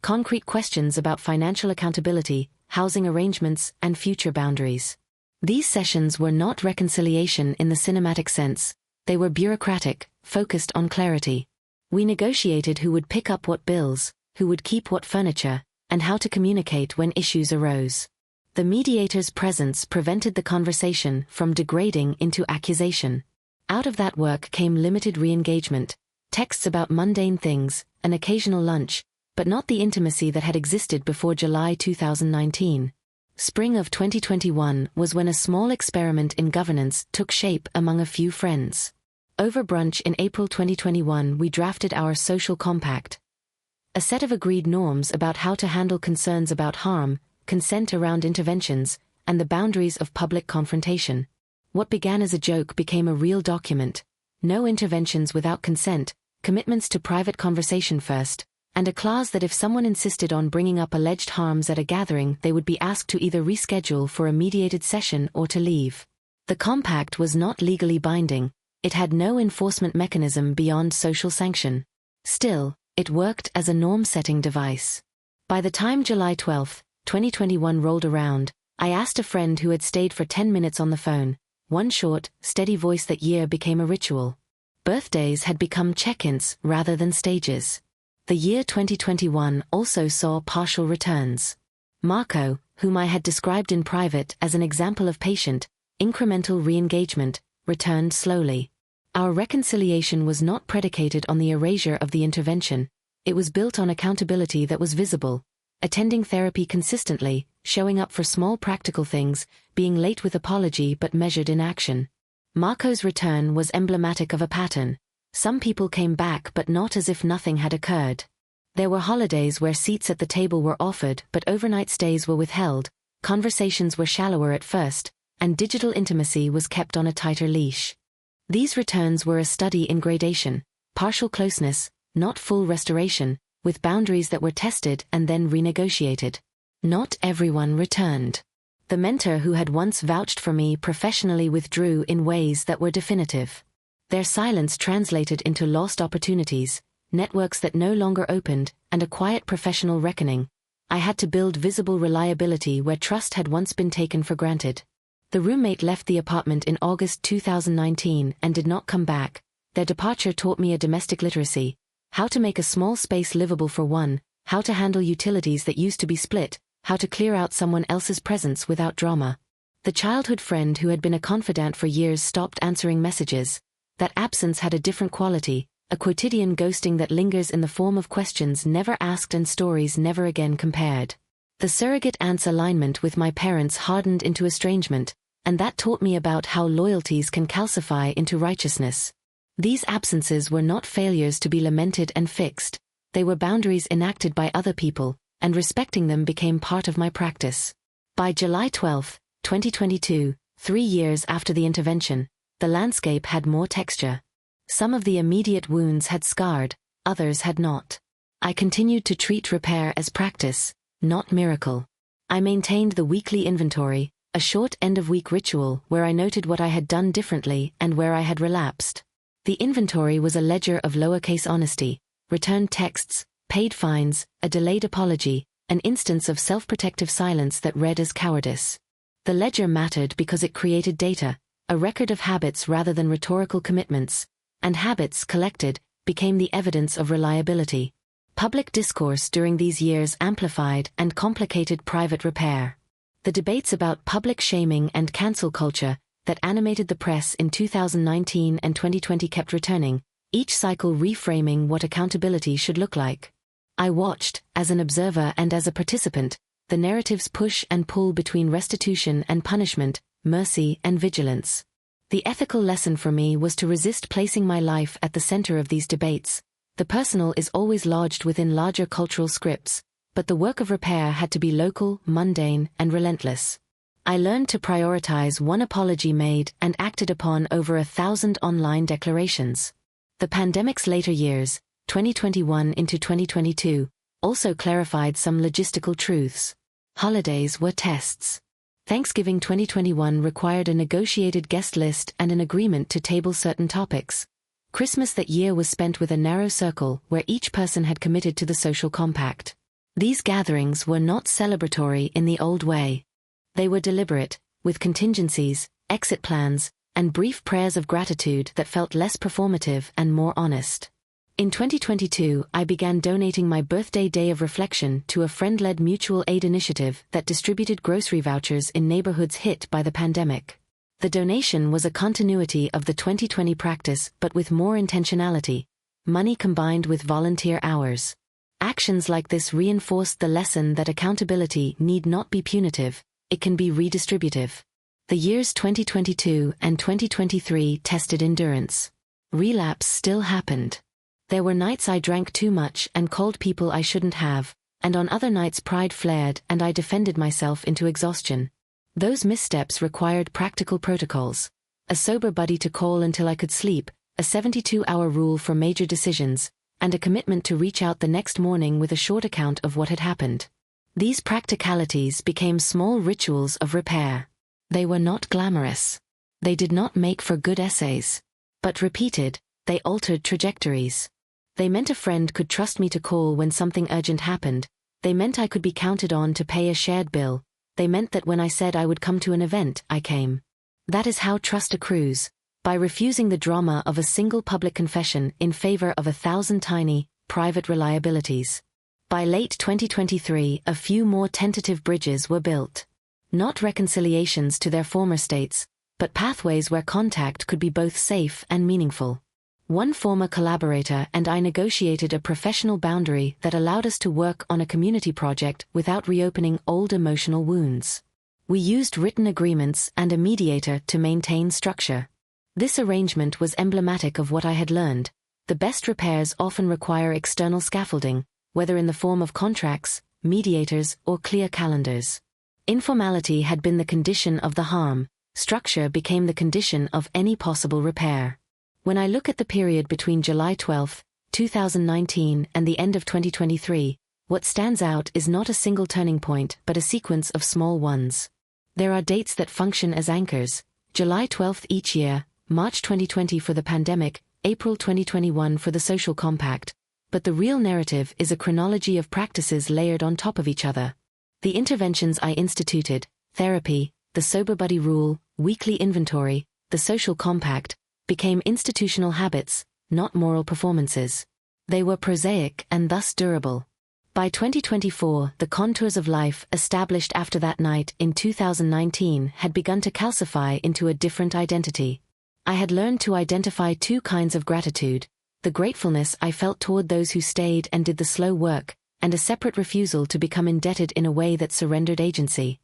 Concrete questions about financial accountability, housing arrangements, and future boundaries. These sessions were not reconciliation in the cinematic sense. They were bureaucratic, focused on clarity. We negotiated who would pick up what bills, who would keep what furniture, and how to communicate when issues arose. The mediator's presence prevented the conversation from degrading into accusation. Out of that work came limited re-engagement, texts about mundane things, an occasional lunch, but not the intimacy that had existed before July 2019. Spring of 2021 was when a small experiment in governance took shape among a few friends. Over brunch in April 2021, we drafted our social compact, a set of agreed norms about how to handle concerns about harm, consent around interventions, and the boundaries of public confrontation. What began as a joke became a real document. No interventions without consent, commitments to private conversation first, and a clause that if someone insisted on bringing up alleged harms at a gathering, they would be asked to either reschedule for a mediated session or to leave. The compact was not legally binding. It had no enforcement mechanism beyond social sanction. Still, it worked as a norm-setting device. By the time July 12, 2021 rolled around, I asked a friend who had stayed for 10 minutes on the phone. One short, steady voice that year became a ritual. Birthdays had become check-ins rather than stages. The year 2021 also saw partial returns. Marco, whom I had described in private as an example of patient, incremental re-engagement, returned slowly. Our reconciliation was not predicated on the erasure of the intervention. It was built on accountability that was visible. Attending therapy consistently, showing up for small practical things, being late with apology but measured in action. Marco's return was emblematic of a pattern. Some people came back but not as if nothing had occurred. There were holidays where seats at the table were offered but overnight stays were withheld, conversations were shallower at first, and digital intimacy was kept on a tighter leash. These returns were a study in gradation, partial closeness, not full restoration, with boundaries that were tested and then renegotiated. Not everyone returned. The mentor who had once vouched for me professionally withdrew in ways that were definitive. Their silence translated into lost opportunities, networks that no longer opened, and a quiet professional reckoning. I had to build visible reliability where trust had once been taken for granted. The roommate left the apartment in August 2019 and did not come back. Their departure taught me a domestic literacy, how to make a small space livable for one, how to handle utilities that used to be split, how to clear out someone else's presence without drama. The childhood friend who had been a confidant for years stopped answering messages. That absence had a different quality, a quotidian ghosting that lingers in the form of questions never asked and stories never again compared. The surrogate aunt's alignment with my parents hardened into estrangement, and that taught me about how loyalties can calcify into righteousness. These absences were not failures to be lamented and fixed. They were boundaries enacted by other people, and respecting them became part of my practice. By July 12, 2022, 3 years after the intervention, the landscape had more texture. Some of the immediate wounds had scarred, others had not. I continued to treat repair as practice, not miracle. I maintained the weekly inventory, a short end-of-week ritual where I noted what I had done differently and where I had relapsed. The inventory was a ledger of lowercase honesty, returned texts, paid fines, a delayed apology, an instance of self-protective silence that read as cowardice. The ledger mattered because it created data, a record of habits rather than rhetorical commitments, and habits collected became the evidence of reliability. Public discourse during these years amplified and complicated private repair. The debates about public shaming and cancel culture that animated the press in 2019 and 2020 kept returning, each cycle reframing what accountability should look like. I watched, as an observer and as a participant, the narratives push and pull between restitution and punishment, mercy and vigilance. The ethical lesson for me was to resist placing my life at the center of these debates. The personal is always lodged within larger cultural scripts, but the work of repair had to be local, mundane, and relentless. I learned to prioritize one apology made and acted upon over 1,000 online declarations. The pandemic's later years, 2021 into 2022, also clarified some logistical truths. Holidays were tests. Thanksgiving 2021 required a negotiated guest list and an agreement to table certain topics. Christmas that year was spent with a narrow circle where each person had committed to the social compact. These gatherings were not celebratory in the old way. They were deliberate, with contingencies, exit plans, and brief prayers of gratitude that felt less performative and more honest. In 2022, I began donating my birthday day of reflection to a friend-led mutual aid initiative that distributed grocery vouchers in neighborhoods hit by the pandemic. The donation was a continuity of the 2020 practice but with more intentionality, money combined with volunteer hours. Actions like this reinforced the lesson that accountability need not be punitive, it can be redistributive. The years 2022 and 2023 tested endurance. Relapse still happened. There were nights I drank too much and called people I shouldn't have, and on other nights pride flared and I defended myself into exhaustion. Those missteps required practical protocols. A sober buddy to call until I could sleep, a 72-hour rule for major decisions, and a commitment to reach out the next morning with a short account of what had happened. These practicalities became small rituals of repair. They were not glamorous. They did not make for good essays. But repeated, they altered trajectories. They meant a friend could trust me to call when something urgent happened. They meant I could be counted on to pay a shared bill. They meant that when I said I would come to an event, I came. That is how trust accrues, by refusing the drama of a single public confession in favor of 1,000 tiny, private reliabilities. By late 2023, a few more tentative bridges were built. Not reconciliations to their former states, but pathways where contact could be both safe and meaningful. One former collaborator and I negotiated a professional boundary that allowed us to work on a community project without reopening old emotional wounds. We used written agreements and a mediator to maintain structure. This arrangement was emblematic of what I had learned. The best repairs often require external scaffolding, whether in the form of contracts, mediators, or clear calendars. Informality had been the condition of the harm. Structure became the condition of any possible repair. When I look at the period between July 12, 2019 and the end of 2023, what stands out is not a single turning point but a sequence of small ones. There are dates that function as anchors: July 12 each year, March 2020 for the pandemic, April 2021 for the social compact, but the real narrative is a chronology of practices layered on top of each other. The interventions I instituted, therapy, the sober buddy rule, weekly inventory, the social compact, became institutional habits, not moral performances. They were prosaic and thus durable. By 2024, the contours of life established after that night in 2019 had begun to calcify into a different identity. I had learned to identify two kinds of gratitude: the gratefulness I felt toward those who stayed and did the slow work, and a separate refusal to become indebted in a way that surrendered agency.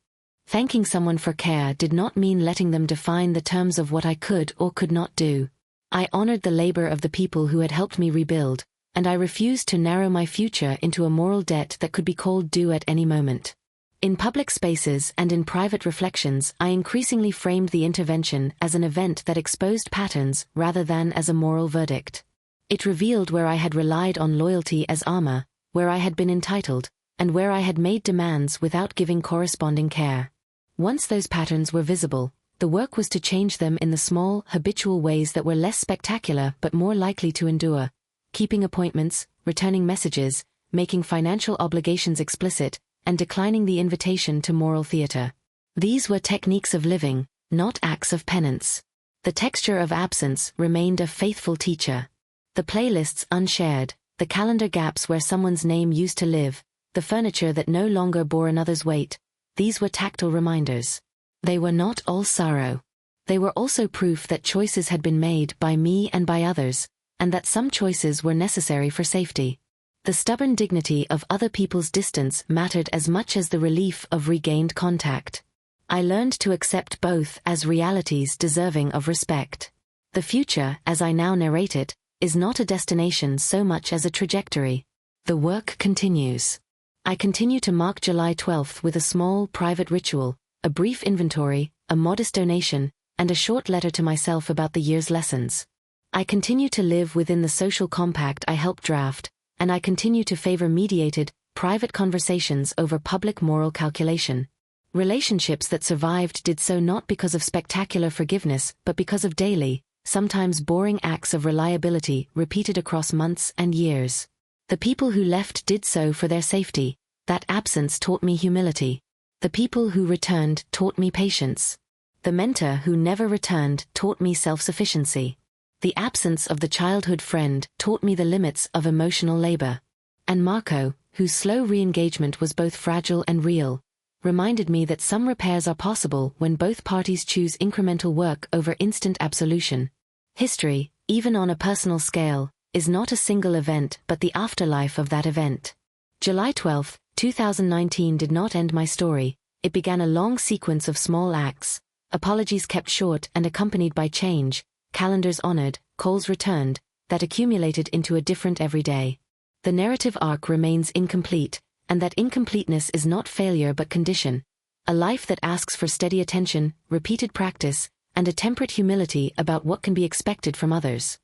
Thanking someone for care did not mean letting them define the terms of what I could or could not do. I honored the labor of the people who had helped me rebuild, and I refused to narrow my future into a moral debt that could be called due at any moment. In public spaces and in private reflections, I increasingly framed the intervention as an event that exposed patterns rather than as a moral verdict. It revealed where I had relied on loyalty as armor, where I had been entitled, and where I had made demands without giving corresponding care. Once those patterns were visible, the work was to change them in the small, habitual ways that were less spectacular but more likely to endure: keeping appointments, returning messages, making financial obligations explicit, and declining the invitation to moral theater. These were techniques of living, not acts of penance. The texture of absence remained a faithful teacher. The playlists unshared, the calendar gaps where someone's name used to live, the furniture that no longer bore another's weight, these were tactile reminders. They were not all sorrow. They were also proof that choices had been made by me and by others, and that some choices were necessary for safety. The stubborn dignity of other people's distance mattered as much as the relief of regained contact. I learned to accept both as realities deserving of respect. The future, as I now narrate it, is not a destination so much as a trajectory. The work continues. I continue to mark July 12th with a small, private ritual, a brief inventory, a modest donation, and a short letter to myself about the year's lessons. I continue to live within the social compact I helped draft, and I continue to favor mediated, private conversations over public moral calculation. Relationships that survived did so not because of spectacular forgiveness but because of daily, sometimes boring acts of reliability repeated across months and years. The people who left did so for their safety. That absence taught me humility. The people who returned taught me patience. The mentor who never returned taught me self-sufficiency. The absence of the childhood friend taught me the limits of emotional labor. And Marco, whose slow re-engagement was both fragile and real, reminded me that some repairs are possible when both parties choose incremental work over instant absolution. History, even on a personal scale, is not a single event but the afterlife of that event. July 12, 2019 did not end my story. It began a long sequence of small acts, apologies kept short and accompanied by change, calendars honored, calls returned, that accumulated into a different everyday. The narrative arc remains incomplete, and that incompleteness is not failure but condition. A life that asks for steady attention, repeated practice, and a temperate humility about what can be expected from others.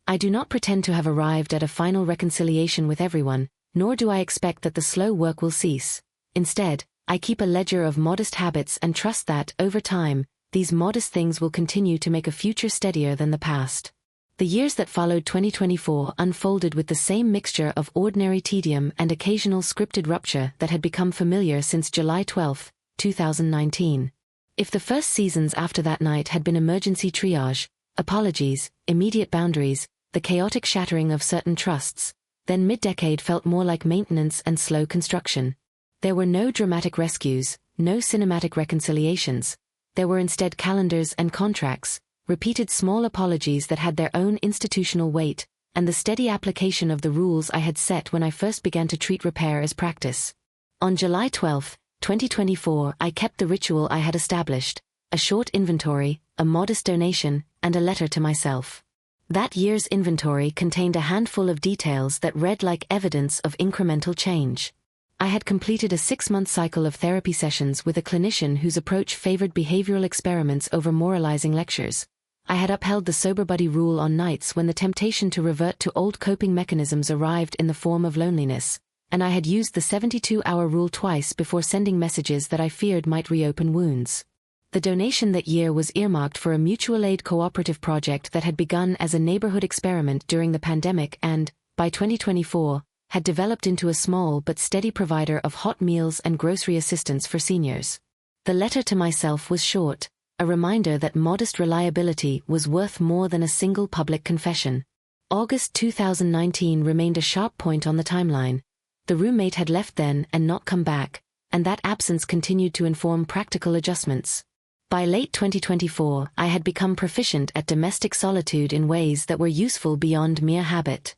I do not pretend to have arrived at a final reconciliation with everyone, nor do I expect that the slow work will cease. Instead, I keep a ledger of modest habits and trust that, over time, these modest things will continue to make a future steadier than the past. The years that followed 2024 unfolded with the same mixture of ordinary tedium and occasional scripted rupture that had become familiar since July 12, 2019. If the first seasons after that night had been emergency triage, apologies, immediate boundaries, the chaotic shattering of certain trusts, then mid-decade felt more like maintenance and slow construction. There were no dramatic rescues, no cinematic reconciliations. There were instead calendars and contracts, repeated small apologies that had their own institutional weight, and the steady application of the rules I had set when I first began to treat repair as practice. On July 12, 2024, I kept the ritual I had established: a short inventory, a modest donation, and a letter to myself. That year's inventory contained a handful of details that read like evidence of incremental change. I had completed a 6-month cycle of therapy sessions with a clinician whose approach favored behavioral experiments over moralizing lectures. I had upheld the sober buddy rule on nights when the temptation to revert to old coping mechanisms arrived in the form of loneliness, and I had used the 72-hour rule twice before sending messages that I feared might reopen wounds. The donation that year was earmarked for a mutual aid cooperative project that had begun as a neighborhood experiment during the pandemic and, by 2024, had developed into a small but steady provider of hot meals and grocery assistance for seniors. The letter to myself was short, a reminder that modest reliability was worth more than a single public confession. August 2019 remained a sharp point on the timeline. The roommate had left then and not come back, and that absence continued to inform practical adjustments. By late 2024, I had become proficient at domestic solitude in ways that were useful beyond mere habit.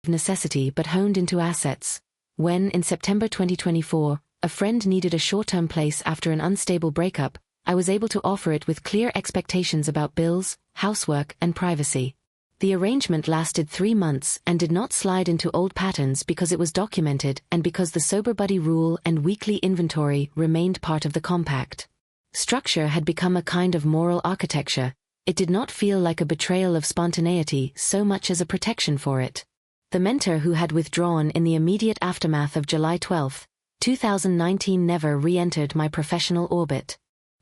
Necessity but honed into assets. When, in September 2024, a friend needed a short-term place after an unstable breakup, I was able to offer it with clear expectations about bills, housework, and privacy. The arrangement lasted 3 months and did not slide into old patterns because it was documented and because the sober buddy rule and weekly inventory remained part of the compact. Structure had become a kind of moral architecture. It did not feel like a betrayal of spontaneity so much as a protection for it. The mentor who had withdrawn in the immediate aftermath of July 12, 2019 never re-entered my professional orbit.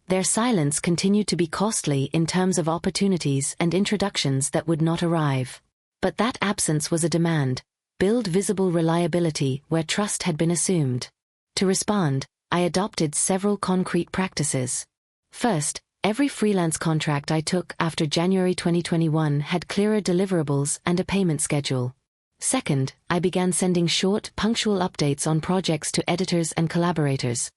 Their silence continued to be costly in terms of opportunities and introductions that would not arrive. But that absence was a demand: build visible reliability where trust had been assumed. To respond, I adopted several concrete practices. First, every freelance contract I took after January 2021 had clearer deliverables and a payment schedule. Second, I began sending short, punctual updates on projects to editors and collaborators.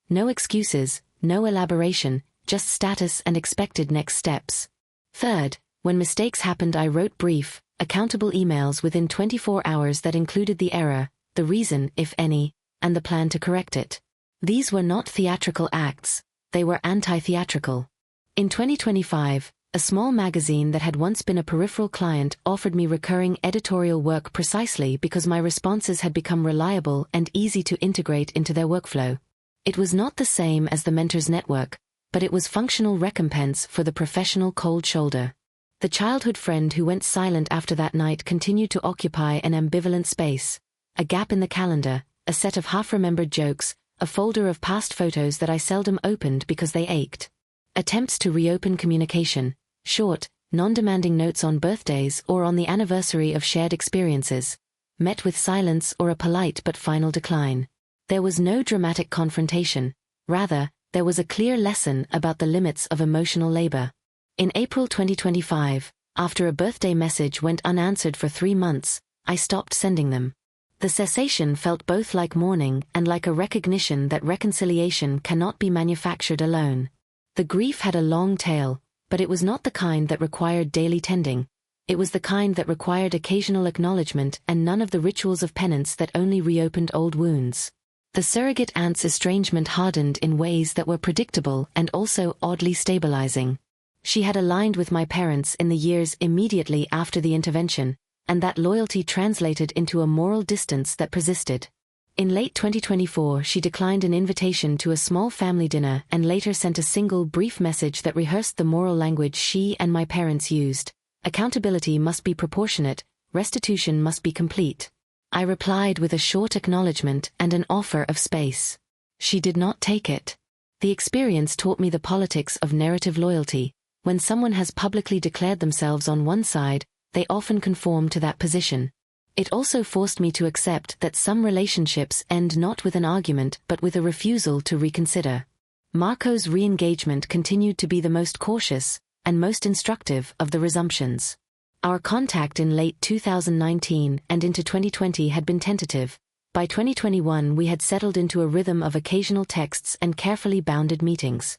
No excuses, no elaboration, just status and expected next steps. Third, when mistakes happened, I wrote brief, accountable emails within 24 hours that included the error, the reason, if any, and the plan to correct it. These were not theatrical acts, they were anti-theatrical. In 2025, a small magazine that had once been a peripheral client offered me recurring editorial work precisely because my responses had become reliable and easy to integrate into their workflow. It was not the same as the mentor's network, but it was functional recompense for the professional cold shoulder. The childhood friend who went silent after that night continued to occupy an ambivalent space: a gap in the calendar, a set of half-remembered jokes, a folder of past photos that I seldom opened because they ached. Attempts to reopen communication, short, non-demanding notes on birthdays or on the anniversary of shared experiences, met with silence or a polite but final decline. There was no dramatic confrontation. Rather, there was a clear lesson about the limits of emotional labor. In April 2025, after a birthday message went unanswered for 3 months, I stopped sending them. The cessation felt both like mourning and like a recognition that reconciliation cannot be manufactured alone. The grief had a long tail, but it was not the kind that required daily tending. It was the kind that required occasional acknowledgement and none of the rituals of penance that only reopened old wounds. The surrogate aunt's estrangement hardened in ways that were predictable and also oddly stabilizing. She had aligned with my parents in the years immediately after the intervention, and that loyalty translated into a moral distance that persisted. In late 2024, she declined an invitation to a small family dinner and later sent a single brief message that rehearsed the moral language she and my parents used. Accountability must be proportionate, restitution must be complete. I replied with a short acknowledgement and an offer of space. She did not take it. The experience taught me the politics of narrative loyalty. When someone has publicly declared themselves on one side, they often conform to that position. It also forced me to accept that some relationships end not with an argument but with a refusal to reconsider. Marco's re-engagement continued to be the most cautious and most instructive of the resumptions. Our contact in late 2019 and into 2020 had been tentative. By 2021 we had settled into a rhythm of occasional texts and carefully bounded meetings.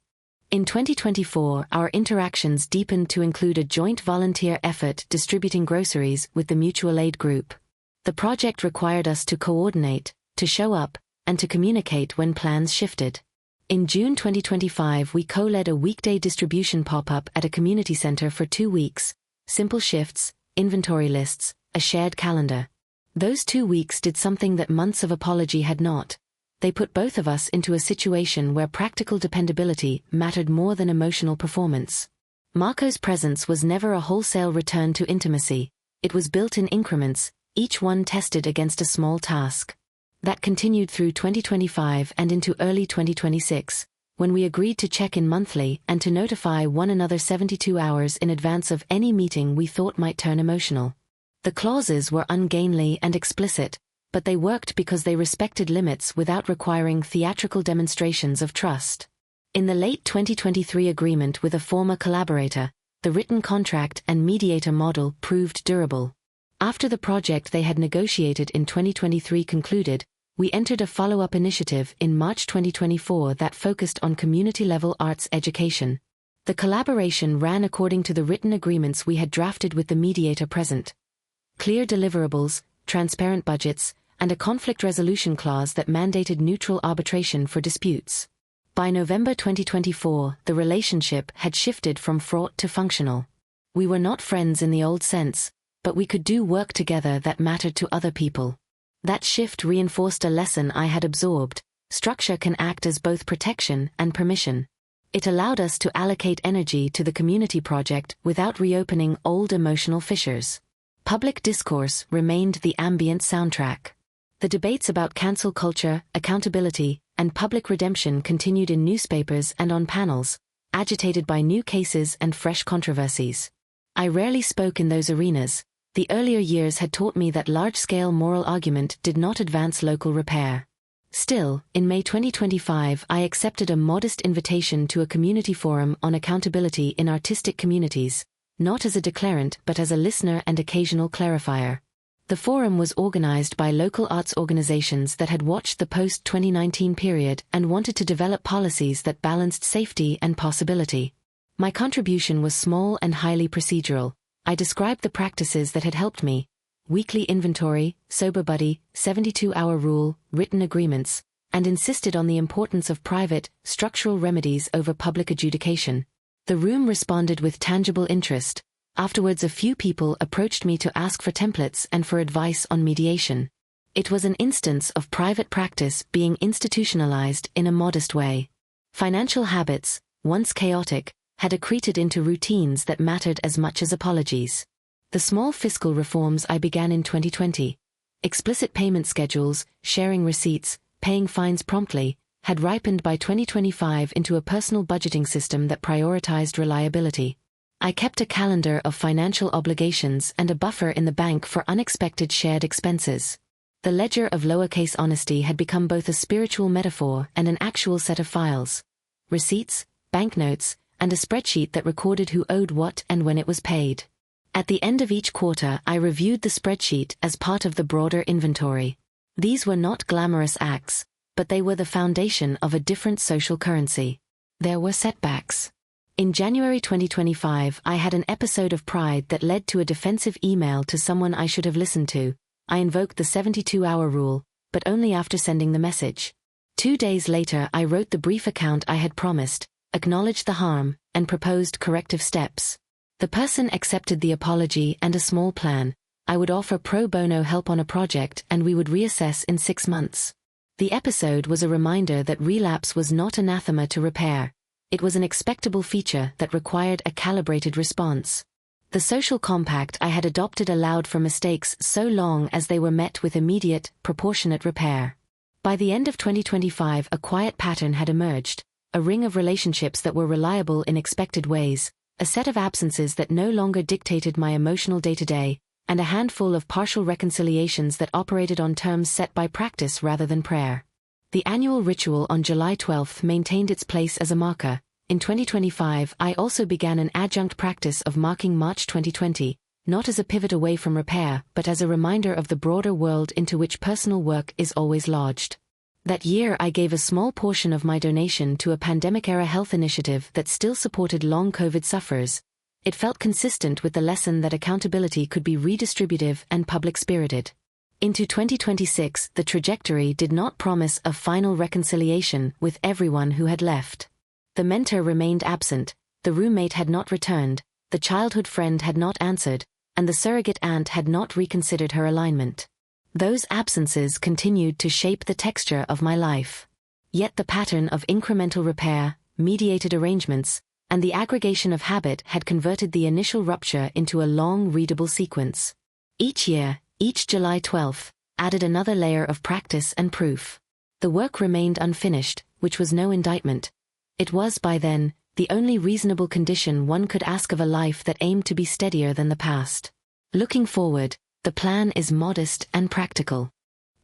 In 2024, our interactions deepened to include a joint volunteer effort distributing groceries with the mutual aid group. The project required us to coordinate, to show up, and to communicate when plans shifted. In June 2025, we co-led a weekday distribution pop-up at a community center for 2 weeks, simple shifts, inventory lists, a shared calendar. Those 2 weeks did something that months of apology had not. They put both of us into a situation where practical dependability mattered more than emotional performance. Marco's presence was never a wholesale return to intimacy. It was built in increments, each one tested against a small task. That continued through 2025 and into early 2026, when we agreed to check in monthly and to notify one another 72 hours in advance of any meeting we thought might turn emotional. The clauses were ungainly and explicit, but they worked because they respected limits without requiring theatrical demonstrations of trust. In the late 2023 agreement with a former collaborator, the written contract and mediator model proved durable. After the project they had negotiated in 2023 concluded, we entered a follow-up initiative in March 2024 that focused on community-level arts education. The collaboration ran according to the written agreements we had drafted with the mediator present. Clear deliverables, transparent budgets, and a conflict resolution clause that mandated neutral arbitration for disputes. By November 2024, the relationship had shifted from fraught to functional. We were not friends in the old sense, but we could do work together that mattered to other people. That shift reinforced a lesson I had absorbed: structure can act as both protection and permission. It allowed us to allocate energy to the community project without reopening old emotional fissures. Public discourse remained the ambient soundtrack. The debates about cancel culture, accountability, and public redemption continued in newspapers and on panels, agitated by new cases and fresh controversies. I rarely spoke in those arenas. The earlier years had taught me that large-scale moral argument did not advance local repair. Still, in May 2025 I accepted a modest invitation to a community forum on accountability in artistic communities, not as a declarant but as a listener and occasional clarifier. The forum was organized by local arts organizations that had watched the post-2019 period and wanted to develop policies that balanced safety and possibility. My contribution was small and highly procedural. I described the practices that had helped me: weekly inventory, sober buddy, 72-hour rule, written agreements, and insisted on the importance of private, structural remedies over public adjudication. The room responded with tangible interest. Afterwards, a few people approached me to ask for templates and for advice on mediation. It was an instance of private practice being institutionalized in a modest way. Financial habits, once chaotic, had accreted into routines that mattered as much as apologies. The small fiscal reforms I began in 2020, explicit payment schedules, sharing receipts, paying fines promptly, had ripened by 2025 into a personal budgeting system that prioritized reliability. I kept a calendar of financial obligations and a buffer in the bank for unexpected shared expenses. The ledger of lowercase honesty had become both a spiritual metaphor and an actual set of files. Receipts, banknotes, and a spreadsheet that recorded who owed what and when it was paid. At the end of each quarter, I reviewed the spreadsheet as part of the broader inventory. These were not glamorous acts, but they were the foundation of a different social currency. There were setbacks. In January 2025, I had an episode of pride that led to a defensive email to someone I should have listened to. I invoked the 72-hour rule, but only after sending the message. 2 days later, I wrote the brief account I had promised, acknowledged the harm, and proposed corrective steps. The person accepted the apology and a small plan. I would offer pro bono help on a project and we would reassess in 6 months. The episode was a reminder that relapse was not anathema to repair. It was an expectable feature that required a calibrated response. The social compact I had adopted allowed for mistakes so long as they were met with immediate, proportionate repair. By the end of 2025, a quiet pattern had emerged, a ring of relationships that were reliable in expected ways, a set of absences that no longer dictated my emotional day-to-day, and a handful of partial reconciliations that operated on terms set by practice rather than prayer. The annual ritual on July 12 maintained its place as a marker. In 2025, I also began an adjunct practice of marking March 2020, not as a pivot away from repair, but as a reminder of the broader world into which personal work is always lodged. That year I gave a small portion of my donation to a pandemic-era health initiative that still supported long COVID sufferers. It felt consistent with the lesson that accountability could be redistributive and public-spirited. Into 2026, the trajectory did not promise a final reconciliation with everyone who had left. The mentor remained absent, the roommate had not returned, the childhood friend had not answered, and the surrogate aunt had not reconsidered her alignment. Those absences continued to shape the texture of my life. Yet the pattern of incremental repair, mediated arrangements, and the aggregation of habit had converted the initial rupture into a long, readable sequence. Each year, each July 12th, added another layer of practice and proof. The work remained unfinished, which was no indictment. It was, by then, the only reasonable condition one could ask of a life that aimed to be steadier than the past. Looking forward, the plan is modest and practical.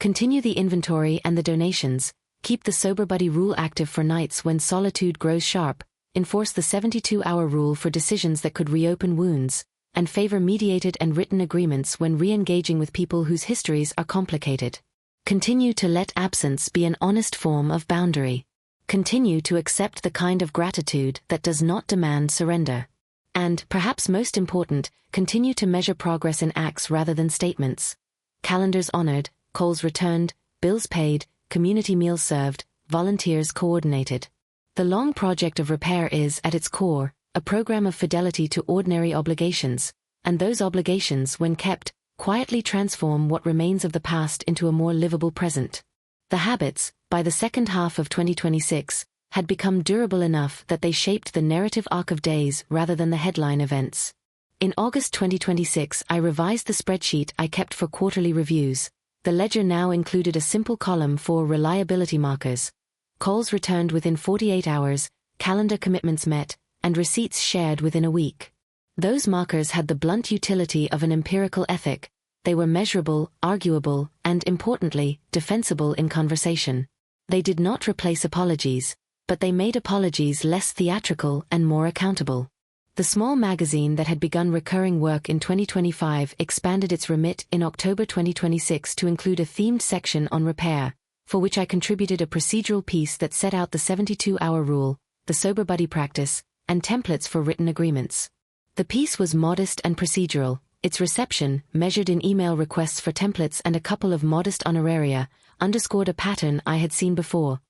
Continue the inventory and the donations, keep the sober buddy rule active for nights when solitude grows sharp, enforce the 72-hour rule for decisions that could reopen wounds, and favor mediated and written agreements when re-engaging with people whose histories are complicated. Continue to let absence be an honest form of boundary. Continue to accept the kind of gratitude that does not demand surrender. And, perhaps most important, continue to measure progress in acts rather than statements. Calendars honored, calls returned, bills paid, community meals served, volunteers coordinated. The long project of repair is, at its core, a program of fidelity to ordinary obligations, and those obligations, when kept, quietly transform what remains of the past into a more livable present. The habits, by the second half of 2026, had become durable enough that they shaped the narrative arc of days rather than the headline events. In August 2026, I revised the spreadsheet I kept for quarterly reviews. The ledger now included a simple column for reliability markers: calls returned within 48 hours, calendar commitments met, and receipts shared within a week. Those markers had the blunt utility of an empirical ethic. They were measurable, arguable, and, importantly, defensible in conversation. They did not replace apologies, but they made apologies less theatrical and more accountable. The small magazine that had begun recurring work in 2025 expanded its remit in October 2026 to include a themed section on repair, for which I contributed a procedural piece that set out the 72-hour rule, the sober buddy practice, and templates for written agreements. The piece was modest and procedural. Its reception, measured in email requests for templates and a couple of modest honoraria, underscored a pattern I had seen before: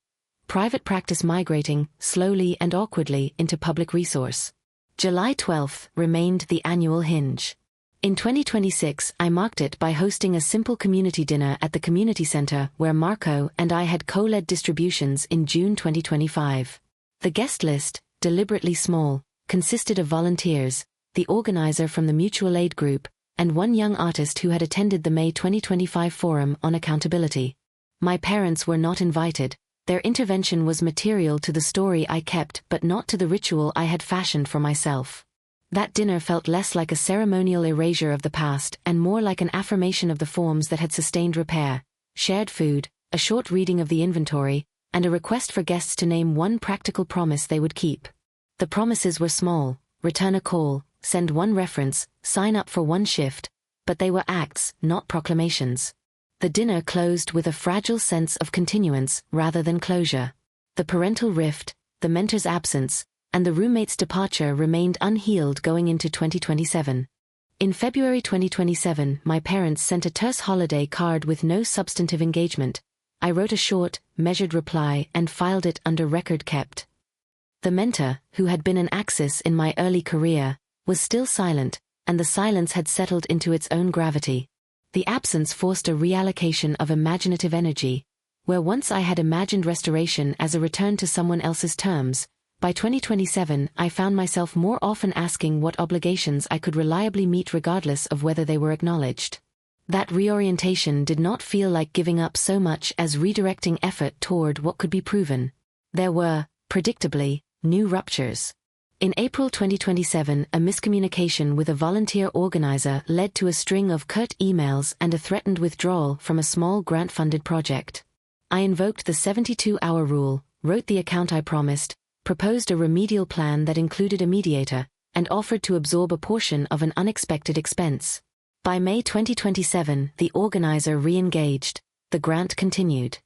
private practice migrating, slowly and awkwardly, into public resource. July 12th remained the annual hinge. In 2026, I marked it by hosting a simple community dinner at the community center where Marco and I had co-led distributions in June 2025. The guest list, deliberately small, consisted of volunteers, the organizer from the mutual aid group, and one young artist who had attended the May 2025 Forum on Accountability. My parents were not invited. Their intervention was material to the story I kept but not to the ritual I had fashioned for myself. That dinner felt less like a ceremonial erasure of the past and more like an affirmation of the forms that had sustained repair: shared food, a short reading of the inventory, and a request for guests to name one practical promise they would keep. The promises were small: return a call, send one reference, sign up for one shift, but they were acts, not proclamations. The dinner closed with a fragile sense of continuance rather than closure. The parental rift, the mentor's absence, and the roommate's departure remained unhealed going into 2027. In February 2027, my parents sent a terse holiday card with no substantive engagement. I wrote a short, measured reply and filed it under record kept. The mentor, who had been an axis in my early career, was still silent, and the silence had settled into its own gravity. The absence forced a reallocation of imaginative energy. Where once I had imagined restoration as a return to someone else's terms, by 2027 I found myself more often asking what obligations I could reliably meet regardless of whether they were acknowledged. That reorientation did not feel like giving up so much as redirecting effort toward what could be proven. There were, predictably, new ruptures. In April 2027, a miscommunication with a volunteer organizer led to a string of curt emails and a threatened withdrawal from a small grant-funded project. I invoked the 72-hour rule, wrote the account I promised, proposed a remedial plan that included a mediator, and offered to absorb a portion of an unexpected expense. By May 2027, the organizer re-engaged. The grant continued.